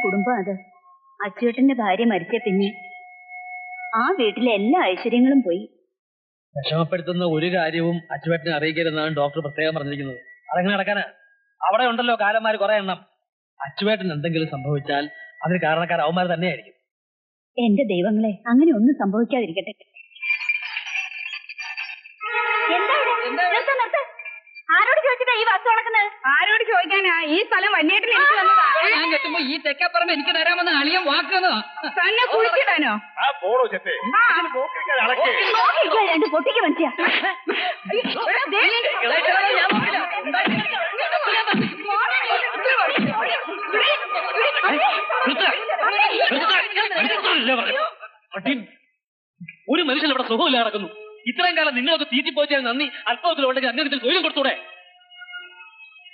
കുടുംബം അത്. അച്ചുവേട്ടന്റെ ഭാര്യ മരിച്ച പിന്നെ ആ വീട്ടിലെ എല്ലാ ഐശ്വര്യങ്ങളും പോയി. വിഷമപ്പെടുത്തുന്ന ഒരു കാര്യവും അച്ചുവേട്ടനെ അറിയിക്കരുതെന്നാണ് ഡോക്ടർ പ്രത്യേകം പറഞ്ഞിരിക്കുന്നത്. അതെങ്ങനെ നടക്കാനാ? അവിടെ ഉണ്ടല്ലോ കാലന്മാർ കുറെ എണ്ണം. അച്ചുവേട്ടൻ എന്തെങ്കിലും സംഭവിച്ചാൽ അതിന് കാരണക്കാർ അവന്മാർ തന്നെയായിരിക്കും. എന്റെ ദൈവങ്ങളെ, അങ്ങനെ ഒന്നും സംഭവിക്കാതിരിക്കട്ടെ. ആരോട് ചോദിച്ചിട്ടാ ഈ വസ്തു നടക്കുന്നത്? ആരോട് ചോദിക്കാനാ? ഈ സ്ഥലം വല്യേട്ടൻ എനിക്ക് തന്നതാ. ഞാൻ കെട്ടുമ്പോ ഈ തെക്കപ്പുറം എനിക്ക് തരാമെന്ന് അളിയൻ വാക്കുന്നതാ. തന്നെ കുഴിച്ചിടാനോ? രണ്ട് പൊട്ടിക്ക് മനുഷ്യ. ഒരു മനുഷ്യൻ ഇവിടെ സുഖമില്ല നടക്കുന്നു. ഇത്രയും കാലം നിങ്ങളൊക്കെ തീറ്റിപ്പോച്ചാൽ നന്ദി അല്പത്തിലുണ്ടെങ്കിൽ അങ്ങനെ തൊഴിലും കൊടുത്തൂടെ?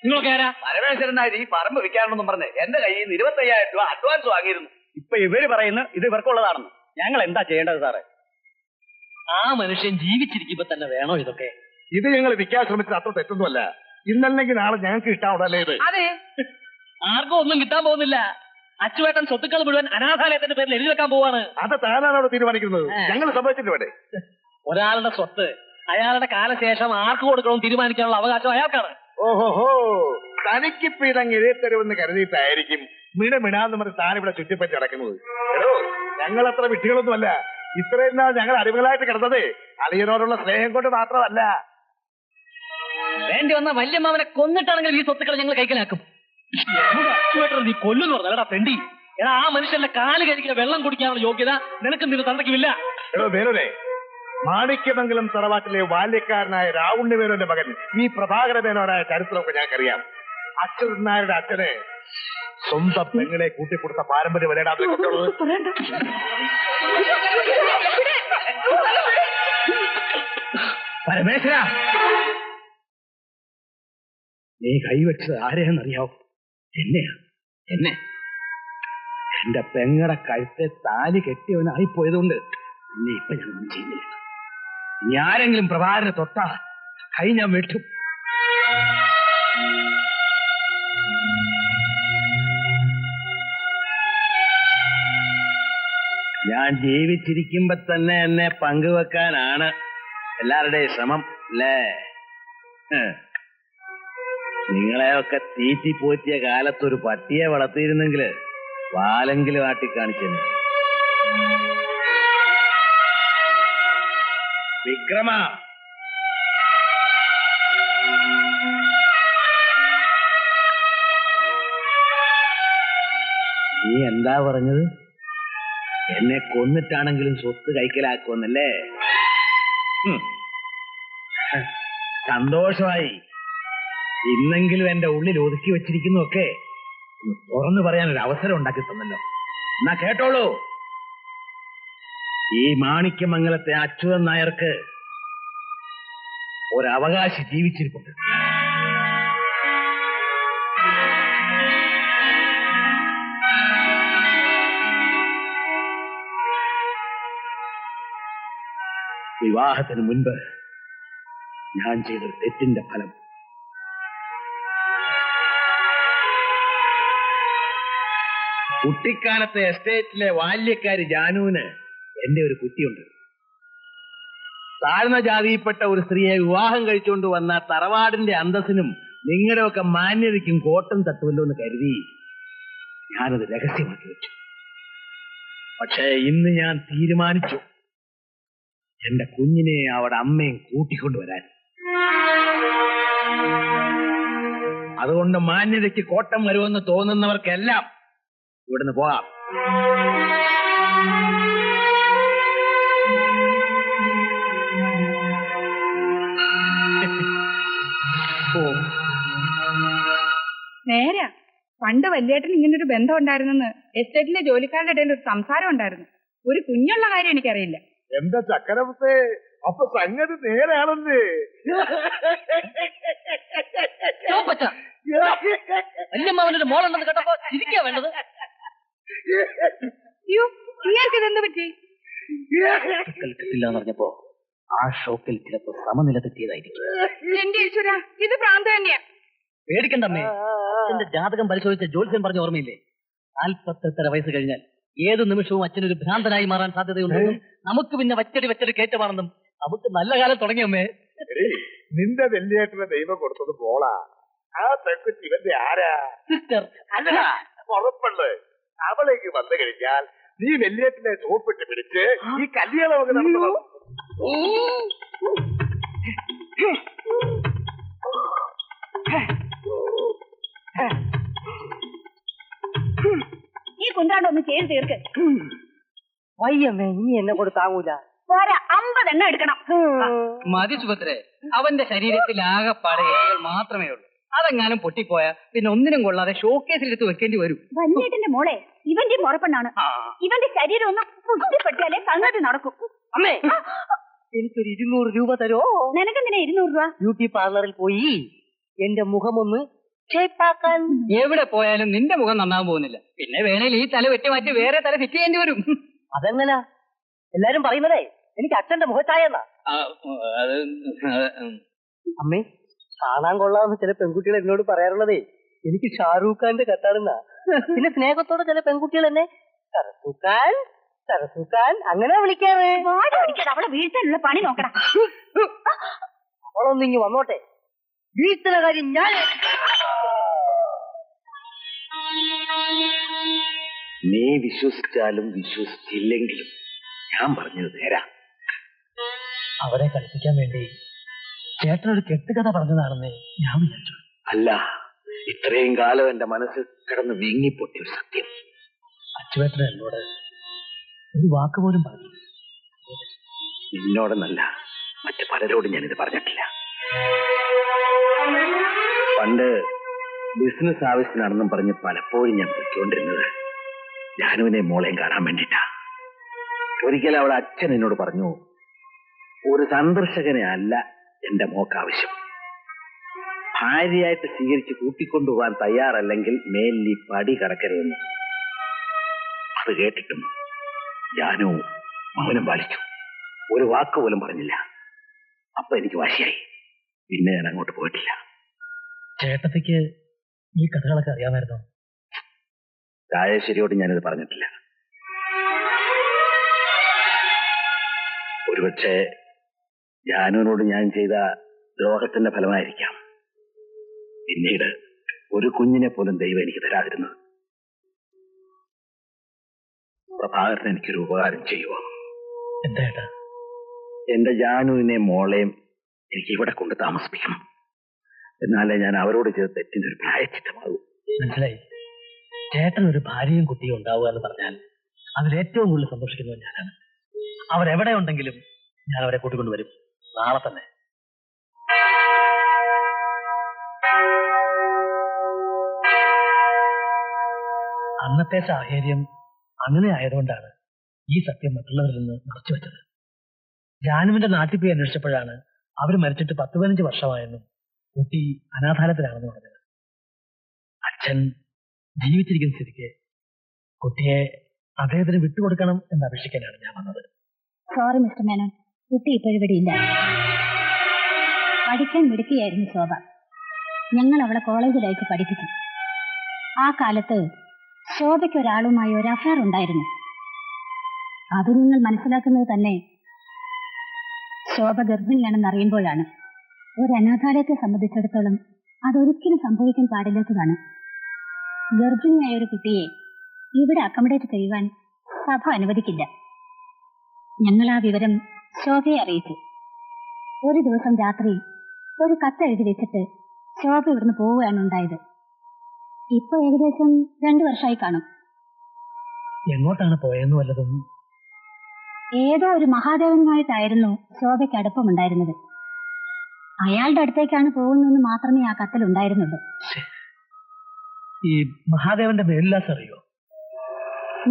നിങ്ങളൊക്കെ ആരാ? പരമേശ്വരനായി ഈ പറമ്പ് വിൽക്കാനെന്നും പറഞ്ഞ് എന്റെ കയ്യിൽ നിന്ന് 25,000 രൂപ അഡ്വാൻസ് വാങ്ങിയിരുന്നു. ഇപ്പൊ ഇവര് പറയുന്നു ഇത് ഇവർക്കുള്ളതാണെന്ന്. ഞങ്ങൾ എന്താ ചെയ്യേണ്ടത് സാറേ? ആ മനുഷ്യൻ ജീവിച്ചിരിക്കുമ്പോ തന്നെ വേണോ ഇതൊക്കെ? ഇത് ഞങ്ങൾ വിൽക്കാൻ ശ്രമിച്ചത് അത്ര തെറ്റൊന്നുമല്ല. ഇന്നല്ലെങ്കിൽ നാളെ ഞങ്ങൾക്ക് കിട്ടാവുന്നല്ലേ ഇത്. അതെ, ആർക്കും ഒന്നും കിട്ടാൻ പോകുന്നില്ല. അച്ചുവേട്ടൻ സ്വത്തുക്കൾ മുഴുവൻ അനാഥാലയത്തിന്റെ പേരിൽ എഴുതി വെക്കാൻ പോവാണ്. അത് താനാണോ തീരുമാനിക്കുന്നത്? ഞങ്ങൾ സമ്മതിച്ചിട്ട് വേണ്ടേ? ഒരാളുടെ സ്വത്ത് അയാളുടെ കാലശേഷം ആർക്ക് കൊടുക്കണമെന്ന് തീരുമാനിക്കാനുള്ള അവകാശം അയാൾക്കാണ്. ഓഹോഹോ, തനിക്കിപ്പോ ഇതങ്ങ് എഴുതിത്തരുമെന്ന് കരുതിയിട്ടായിരിക്കും മിണമിണാന്ന് പറഞ്ഞ് താനിവിടെ ചുറ്റിപ്പറ്റി നടക്കുന്നത്. എടോ, ഞങ്ങൾ അത്ര വിട്ടികളൊന്നുമല്ല. ഇത്രയും നാൾ ഞങ്ങൾ അടിമകളായിട്ട് കിടന്നത് അളിയനോടുള്ള സ്നേഹം കൊണ്ട് മാത്രമല്ല. വേണ്ടി വന്ന വല്യമ്മാവനെ കൊന്നിട്ടാണെങ്കിൽ ഈ സ്വത്തുക്കൾ ഞങ്ങൾ കൈക്കലാക്കും. അച്ചുവേട്ടൻ നീ കൊല്ലുന്നു പറഞ്ഞാ തെണ്ടി. എടാ, ആ മനുഷ്യന്റെ കാല് കഴിക്കുന്ന വെള്ളം കുടിക്കാനുള്ള യോഗ്യത നിനക്കും നിന്റെ തന്തയ്ക്കുമില്ല. എടോ മേനോനെ, മാണിക്യമംഗലം തറവാട്ടിലെ ബാല്യക്കാരനായ രാവുണ്ണി മേനോന്റെ മകൻ ഈ പ്രഭാകര മേനോനായ ചരിത്രമൊക്കെ ഞങ്ങൾക്കറിയാം. അച്യുതൻ നായരുടെ അച്ഛന് സ്വന്തം പെങ്ങളെ കൂട്ടിക്കൊടുത്ത പാരമ്പര്യം വരേടാതെ പരമേശ്വര, നീ കൈവച്ചത് ആരെയെന്നറിയാവോ? എന്നെയാ. എന്നെ എന്റെ പെങ്ങടെ കഴുത്തെ താലി കെട്ടിയവനായിപ്പോയതുകൊണ്ട് എന്നെ ഇപ്പൊ ഞാനൊന്നും ചെയ്യുന്നില്ല. ഇനി ആരെങ്കിലും പ്രഭാകരനെ തൊട്ടാ കൈ ഞാൻ വെട്ടും. ഞാൻ ജീവിച്ചിരിക്കുമ്പോ തന്നെ എന്നെ പങ്കുവെക്കാനാണ് എല്ലാവരുടെയും ശ്രമം അല്ലേ? നിങ്ങളെയൊക്കെ തീറ്റി പോറ്റിയ കാലത്തൊരു പട്ടിയെ വളർത്തിയിരുന്നെങ്കില് വാലെങ്കിലും ആട്ടിക്കാണിച്ചെന്നെ. വിക്രമ, നീ എന്താ പറഞ്ഞത്? എന്നെ കൊന്നിട്ടാണെങ്കിലും സ്വത്ത് കൈക്കലാക്കുമെന്നല്ലേ? സന്തോഷമായി. ഇന്നെങ്കിലും എന്റെ ഉള്ളിൽ ഒതുക്കി വെച്ചിരിക്കുന്നതൊക്കെ തുറന്നു പറയാൻ ഒരു അവസരം ഉണ്ടാക്കി തന്നല്ലോ. എന്നാ കേട്ടോളൂ. ഈ മാണിക്യമംഗലത്തെ അച്യുതൻ നായർക്ക് ഒരവകാശി ജീവിച്ചിരിപ്പുണ്ട്. വിവാഹത്തിന് മുൻപ് ഞാൻ ചെയ്തൊരു തെറ്റിന്റെ ഫലം. കുട്ടിക്കാലത്തെ എസ്റ്റേറ്റിലെ ബാല്യക്കാരി ജാനുവിന് എന്റെ ഒരു കുട്ടിയുണ്ട്. താഴ്ന്ന ജാതിയിൽപ്പെട്ട ഒരു സ്ത്രീയെ വിവാഹം കഴിച്ചുകൊണ്ട് വന്ന തറവാടിന്റെ അന്തസ്സിനും നിങ്ങളുടെയൊക്കെ മാന്യതയ്ക്കും കോട്ടം തട്ടുമല്ലോ എന്ന് കരുതി ഞാനത് രഹസ്യമാക്കി വെച്ചു. പക്ഷേ ഇന്ന് ഞാൻ തീരുമാനിച്ചു എന്റെ കുഞ്ഞിനെ അവിടെ അമ്മയും കൂട്ടിക്കൊണ്ടുവരാൻ. അതുകൊണ്ട് മാന്യതയ്ക്ക് കോട്ടം വരുമെന്ന് തോന്നുന്നവർക്കെല്ലാം ഇവിടുന്ന് പോകാം. നേരാ, പണ്ട് വല്യേട്ടന് ഇങ്ങനൊരു ബന്ധം ഉണ്ടായിരുന്നെന്ന് എസ്റ്റേറ്റിലെ ജോലിക്കാരുടെ ഇടയിൽ ഒരു സംസാരം ഉണ്ടായിരുന്നു. ഒരു കുഞ്ഞുള്ള കാര്യം എനിക്കറിയില്ല. എന്താ ചക്കരപ്പേ, അപ്പൊ സംഗതി നേരാണെന്ന്. വല്യമ്മാവന്റെ മോളുണ്ടെന്ന് കേട്ടപ്പോ ചിരിക്കാ വേണ്ടത്. അയ്യോ, ഇയാൾക്ക് ഇതെന്ത് പറ്റി? കിട്ടില്ല പറഞ്ഞപ്പോ ആ ഷോക്കിൽ ചിലപ്പോ സമനില തെറ്റിയതായിരിക്കും. എന്റെ ഈശ്വര, ഇത് ഭ്രാന്ത് തന്നെയാ. പേടിക്കണ്ടമ്മേ. എന്റെ ജാതകം പരിശോധിച്ച ജോത്സ്യൻ പറഞ്ഞ ഓർമ്മയില്ലേ? 48 വയസ്സ് കഴിഞ്ഞാൽ ഏത് നിമിഷവും അച്ഛനൊരു ഭ്രാന്തനായി മാറാൻ സാധ്യതയുണ്ടെന്നും നമുക്ക് പിന്നെ വച്ചടി കയറ്റമാണെന്നും നമുക്ക് നല്ല കാലം തുടങ്ങിയമ്മേ. നിന്റെ വെല്ലിയേട്ടന് ദൈവം കൊടുത്തത് മോളാ. ആ പെൺകുട്ടി ഇവന്റെ ആരാ? സിസ്റ്റർ. അല്ല, ഉറപ്പുണ്ട്. അവളേക്ക് വന്നു കഴിഞ്ഞാൽ നീ വെല്ലിയേട്ടനെ സോപ്പിട്ട് പിടിച്ച് ഈ കല്യാണം നമുക്ക് നടത്തണം. ഈ കുന്താണ്ടൊന്ന് ചെയ്ത് തീർക്ക്. വയ്യമ്മേ, ഇനി എന്നെ കൊണ്ട് താങ്ങൂല. 50 എണ്ണം എടുക്കണം. മതി സുഭദ്രേ, അവന്റെ ശരീരത്തിൽ ആകെപ്പാടെ എല്ലുകൾ മാത്രമേ ഉള്ളൂ. അതെങ്ങാനും പൊട്ടിപ്പോയാ പിന്നെ ഒന്നിനും കൊള്ളാതെ ഷോക്കേസിലെടുത്ത് വെക്കേണ്ടി വരും. വല്യേട്ടന്റെ മോളെ ഇവന്റെ മുറപ്പെണ്ണാണ്. ഇവന്റെ ശരീരം ഒന്ന് പുഷ്ടിപ്പെട്ടാലേ സംഗതി നടക്കും. അമ്മേ, എനിക്കൊരു 200 രൂപ തരോ? നിനക്കെന്തിനാ 200 രൂപ? ബ്യൂട്ടി പാർലറിൽ പോയി എന്റെ മുഖമൊന്ന് ഷേപ്പാക്കാൻ. എവിടെ പോയാലും നിന്റെ മുഖം നന്നാകാൻ പോകുന്നില്ല. പിന്നെ വേണേൽ ഈ തല വെട്ടി മാറ്റി വേറെ തല ഫിറ്റ് ചെയ്യേണ്ടി വരും. അതെങ്ങനാ? എല്ലാരും പറയുന്നതേ എനിക്ക് അച്ഛന്റെ മുഖച്ചായെന്നാ. അമ്മേ, കാണാൻ കൊള്ളാവുന്ന ചില പെൺകുട്ടികൾ എന്നോട് പറയാറുള്ളതേ എനിക്ക് ഷാറൂഖ് ഖാന്റെ കത്താണെന്നാ. പിന്നെ സ്നേഹത്തോടെ ചില പെൺകുട്ടികൾ എന്നെ സരസൂക്കാൻ അങ്ങനെ വിളിക്കാറ്. അവളെ വീഴ്ത്താനുള്ള പണി നോക്കടാ. അവളൊന്നിങ്ങി വന്നോട്ടെ, വീഴ്ത്തുന്ന കാര്യം ഞാൻ. നീ വിശ്വസിച്ചാലും വിശ്വസിച്ചില്ലെങ്കിലും ഞാൻ പറഞ്ഞത് നേരാ. അവരെ കളിപ്പിക്കാൻ വേണ്ടി ചേട്ടനൊരു കെട്ടുകഥ പറഞ്ഞതാണെന്ന് ഞാൻ വിചാരിച്ചു. അല്ല, ഇത്രയും കാലം എന്റെ മനസ്സിൽ കിടന്ന് വീങ്ങിപ്പൊട്ടിയ ഒരു സത്യം. അച്ചുവേട്ടൻ എന്നോട് ഒരു വാക്ക് പോലും പറഞ്ഞു. നിന്നോടെന്നല്ല, മറ്റു പലരോടും ഞാനിത് പറഞ്ഞിട്ടില്ല. പണ്ട് ബിസിനസ് ആവശ്യത്തിനാണെന്നും പറഞ്ഞ് പലപ്പോഴും ഞാൻ പൊയ്ക്കൊണ്ടിരുന്നത് ജാനുവിനെ മോളെയും കാണാൻ വേണ്ടിട്ടാ. ഒരിക്കൽ അവളെ അച്ഛൻ എന്നോട് പറഞ്ഞു, ഒരു സന്ദർശകനെ അല്ല എന്റെ മോക്ക് ആവശ്യം, ഭാര്യയായിട്ട് സ്വീകരിച്ച് കൂട്ടിക്കൊണ്ടുപോകാൻ തയ്യാറല്ലെങ്കിൽ മേലിൽ പടി കടക്കരുതെന്ന്. അത് കേട്ടിട്ടും ജാനു മൗനം പാലിച്ചു, ഒരു വാക്ക് പോലും പറഞ്ഞില്ല. അപ്പൊ എനിക്ക് വാശിയായി. പിന്നെ ഞാൻ അങ്ങോട്ട് പോയിട്ടില്ല. ചേട്ടത്തിക്ക് ഈ കഥകളൊക്കെ അറിയാമായിരുന്നോ? രാജേശ്വരിയോട് ഞാനിത് പറഞ്ഞിട്ടില്ല. ഒരുപക്ഷെ ജാനുവിനോട് ഞാൻ ചെയ്ത ദ്രോഹത്തിന്റെ ഫലമായിരിക്കാം പിന്നീട് ഒരു കുഞ്ഞിനെ പോലും ദൈവം എനിക്ക് തരാതിരുന്നത്. പ്രഭാകരൻ എനിക്കൊരു ഉപകാരം ചെയ്യുമോ? എന്താ ഏട്ടാ? എന്റെ ജാനുവിനെ മോളെയും എനിക്ക് ഇവിടെ കൊണ്ട് താമസിപ്പിക്കണം. എന്നാലേ ഞാൻ അവരോട് ചെയ്ത തെറ്റിന്റെ ഒരു പ്രായച്ചിത്തമാകൂ. മനസ്സിലായി. ചേട്ടൻ ഒരു ഭാര്യയും കുട്ടിയും ഉണ്ടാവുക എന്ന് പറഞ്ഞാൽ അതിലേറ്റവും കൂടുതൽ സന്തോഷിക്കുന്നത് ഞാനാണ്. അവരെവിടെ ഉണ്ടെങ്കിലും ഞാൻ അവരെ കൂട്ടിക്കൊണ്ടുവരും, നാളെ തന്നെ. അന്നത്തെ സാഹചര്യം അങ്ങനെ ആയതുകൊണ്ടാണ് ഈ സത്യം മറ്റുള്ളവരിൽ നിന്ന് മറച്ചു വെച്ചത്. ജാനുവിന്റെ നാട്ടിൽ പോയി അന്വേഷിച്ചപ്പോഴാണ് അവർ മരിച്ചിട്ട് 10-15 വർഷമായെന്നും കുട്ടി അനാഥാലയത്തിലാണെന്ന് പറഞ്ഞത്. അച്ഛൻ ജീവിച്ചിരിക്കുന്ന സ്ഥിതിക്ക് കുട്ടിയെ അദ്ദേഹത്തിന് വിട്ടുകൊടുക്കണം എന്ന് അപേക്ഷിക്കാനാണ് ഞാൻ വന്നത്. സോറി മിസ്റ്റർ മേനോൻ, കുട്ടി ഇപ്പോഴിവിടെ ഇല്ല. പഠിക്കാൻ മിടുക്കിയായിരുന്നു ശോഭ. ഞങ്ങൾ അവളെ കോളേജിൽ അയച്ച് പഠിപ്പിച്ചു. ആ കാലത്ത് ശോഭയ്ക്ക് ഒരാളുമായി ഒരു അഫയർ ഉണ്ടായിരുന്നു. അത് നിങ്ങൾ മനസ്സിലാക്കുന്നത് തന്നെ ശോഭ ഗർഭിണിയാണെന്ന് അറിയുമ്പോഴാണ്. ഒരു അനാഥാലയത്തെ സംബന്ധിച്ചിടത്തോളം അതൊരിക്കലും സംഭവിക്കാൻ പാടില്ലാത്തതാണ്. ഗർഭിണിയായ ഒരു കുട്ടിയെ ഇവിടെ അക്കോമഡേറ്റ് ചെയ്യുവാൻ സഭ അനുവദിക്കില്ല. ഞങ്ങൾ ആ വിവരം ശോഭയെ അറിയിച്ചു. ഒരു ദിവസം രാത്രി ഒരു കത്തെഴുതി വെച്ചിട്ട് ശോഭ ഇവിടുന്ന് പോവുകയാണ് ഉണ്ടായത്. ഇപ്പൊ ഏകദേശം 2 വർഷമായി കാണും. എങ്ങോട്ടാണ് പോയെന്ന് വല്ലതും? ഏതോ ഒരു മഹാദേവനുമായിട്ടായിരുന്നു ശോഭയ്ക്ക് അടുപ്പമുണ്ടായിരുന്നത്. അയാളുടെ അടുത്തേക്കാണ് പോകുന്നതെന്ന് മാത്രമേ ആ കത്തിൽ ഉണ്ടായിരുന്നുള്ളൂ. ഈ മഹാദേവന്റെ മേൽവിലാസം അറിയോ?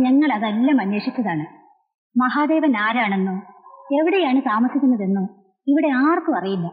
ഞങ്ങൾ അതെല്ലാം അന്വേഷിച്ചതാണ്. മഹാദേവൻ ആരാണെന്നോ എവിടെയാണ് താമസിക്കുന്നതെന്നോ ഇവിടെ ആർക്കും അറിയില്ല.